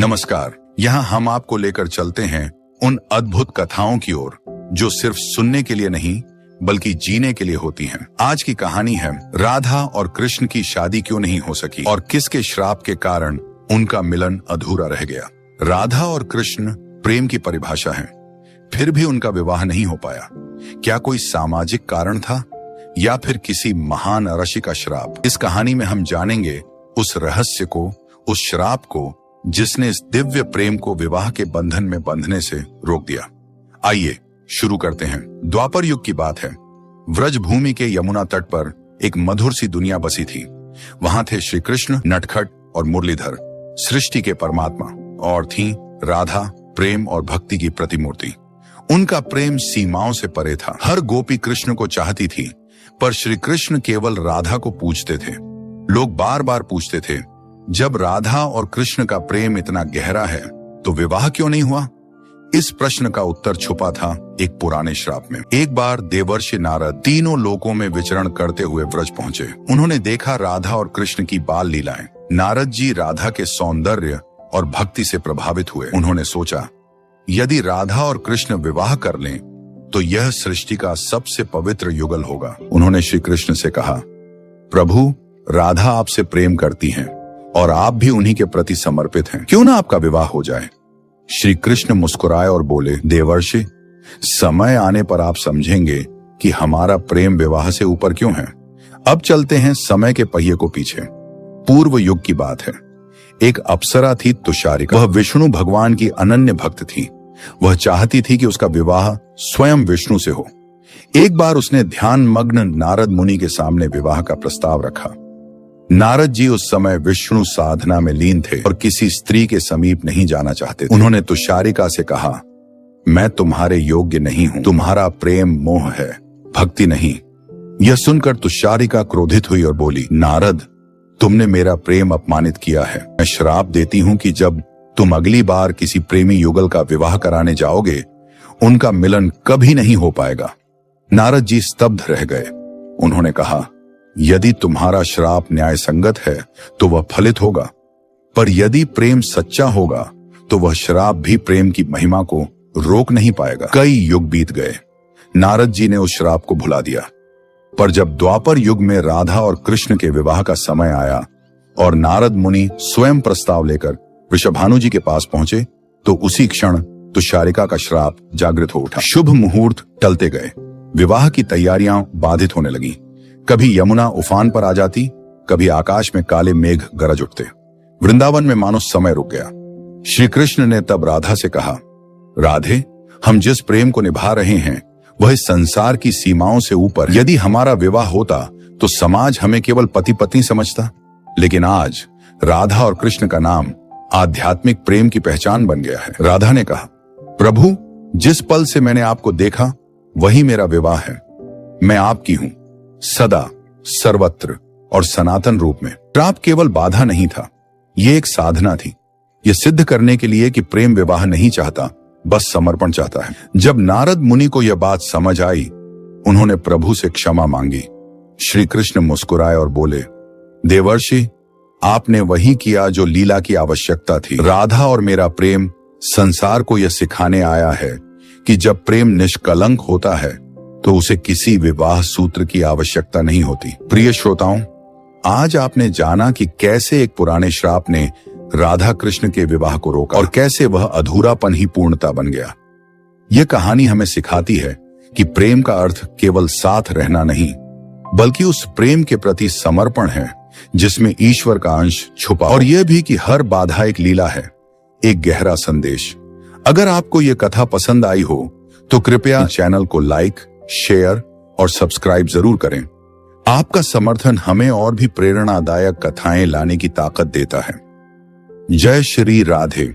नमस्कार। यहाँ हम आपको लेकर चलते हैं उन अद्भुत कथाओं की ओर जो सिर्फ सुनने के लिए नहीं बल्कि जीने के लिए होती हैं। आज की कहानी है राधा और कृष्ण की शादी क्यों नहीं हो सकी और किसके श्राप के कारण उनका मिलन अधूरा रह गया। राधा और कृष्ण प्रेम की परिभाषा है, फिर भी उनका विवाह नहीं हो पाया। क्या कोई सामाजिक कारण था या फिर किसी महान ऋषि का श्राप? इस कहानी में हम जानेंगे उस रहस्य को, उस श्राप को जिसने इस दिव्य प्रेम को विवाह के बंधन में बंधने से रोक दिया। आइए शुरू करते हैं। द्वापर युग की बात है। व्रज भूमि के यमुना तट पर एक मधुर सी दुनिया बसी थी। वहां थे श्री कृष्ण, नटखट और मुरलीधर, सृष्टि के परमात्मा, और थी राधा, प्रेम और भक्ति की प्रतिमूर्ति। उनका प्रेम सीमाओं से परे था। हर गोपी कृष्ण को चाहती थी, पर श्री कृष्ण केवल राधा को पूजते थे। लोग बार बार पूछते थे, जब राधा और कृष्ण का प्रेम इतना गहरा है तो विवाह क्यों नहीं हुआ? इस प्रश्न का उत्तर छुपा था एक पुराने श्राप में। एक बार देवर्षि नारद तीनों लोकों में विचरण करते हुए व्रज पहुंचे। उन्होंने देखा राधा और कृष्ण की बाल लीलाएं। नारद जी राधा के सौंदर्य और भक्ति से प्रभावित हुए। उन्होंने सोचा, यदि राधा और कृष्ण विवाह कर लें तो यह सृष्टि का सबसे पवित्र युगल होगा। उन्होंने श्री कृष्ण से कहा, प्रभु, राधा आपसे प्रेम करती हैं और आप भी उन्हीं के प्रति समर्पित हैं, क्यों ना आपका विवाह हो जाए। श्री कृष्ण मुस्कुराए और बोले, देवर्षि, समय आने पर आप समझेंगे कि हमारा प्रेम विवाह से ऊपर क्यों है। अब चलते हैं समय के पहिए को पीछे। पूर्व युग की बात है। एक अप्सरा थी तुषारिका। वह विष्णु भगवान की अनन्य भक्त थी। वह चाहती थी कि उसका विवाह स्वयं विष्णु से हो। एक बार उसने ध्यान मग्न नारद मुनि के सामने विवाह का प्रस्ताव रखा। नारद जी उस समय विष्णु साधना में लीन थे और किसी स्त्री के समीप नहीं जाना चाहते थे। उन्होंने तुषारिका से कहा, मैं तुम्हारे योग्य नहीं हूं, तुम्हारा प्रेम मोह है, भक्ति नहीं। यह सुनकर तुषारिका क्रोधित हुई और बोली, नारद, तुमने मेरा प्रेम अपमानित किया है। मैं श्राप देती हूं कि जब तुम अगली बार किसी प्रेमी युगल का विवाह कराने जाओगे, उनका मिलन कभी नहीं हो पाएगा। नारद जी स्तब्ध रह गए। उन्होंने कहा, यदि तुम्हारा श्राप न्याय संगत है तो वह फलित होगा, पर यदि प्रेम सच्चा होगा तो वह श्राप भी प्रेम की महिमा को रोक नहीं पाएगा। कई युग बीत गए। नारद जी ने उस श्राप को भुला दिया, पर जब द्वापर युग में राधा और कृष्ण के विवाह का समय आया और नारद मुनि स्वयं प्रस्ताव लेकर वृषभानु जी के पास पहुंचे, तो उसी क्षण तुषारिका का श्राप जागृत हो उठा। शुभ मुहूर्त टलते गए। विवाह की तैयारियां बाधित होने लगी। कभी यमुना उफान पर आ जाती, कभी आकाश में काले मेघ गरज उठते। वृंदावन में मानो समय रुक गया। श्री कृष्ण ने तब राधा से कहा, राधे, हम जिस प्रेम को निभा रहे हैं वह इस संसार की सीमाओं से ऊपर। यदि हमारा विवाह होता तो समाज हमें केवल पति पत्नी समझता, लेकिन आज राधा और कृष्ण का नाम आध्यात्मिक प्रेम की पहचान बन गया है। राधा ने कहा, प्रभु, जिस पल से मैंने आपको देखा वही मेरा विवाह है। मैं आपकी हूं, सदा, सर्वत्र और सनातन रूप में। श्राप केवल बाधा नहीं था, ये एक साधना थी। ये सिद्ध करने के लिए कि प्रेम विवाह नहीं चाहता, बस समर्पण चाहता है। जब नारद मुनि को यह बात समझ आई, उन्होंने प्रभु से क्षमा मांगी। श्री कृष्ण मुस्कुराए और बोले, देवर्षि, आपने वही किया जो लीला की आवश्यकता थी। राधा और मेरा प्रेम संसार को यह सिखाने आया है कि जब प्रेम निष्कलंक होता है तो उसे किसी विवाह सूत्र की आवश्यकता नहीं होती। प्रिय श्रोताओं, आज आपने जाना कि कैसे एक पुराने श्राप ने राधा कृष्ण के विवाह को रोका और कैसे वह अधूरापन ही पूर्णता बन गया। यह कहानी हमें सिखाती है कि प्रेम का अर्थ केवल साथ रहना नहीं, बल्कि उस प्रेम के प्रति समर्पण है जिसमें ईश्वर का अंश छुपा, और यह भी कि हर बाधा एक लीला है, एक गहरा संदेश। अगर आपको यह कथा पसंद आई हो तो कृपया चैनल को लाइक, शेयर और सब्सक्राइब जरूर करें। आपका समर्थन हमें और भी प्रेरणादायक कथाएं लाने की ताकत देता है। जय श्री राधे।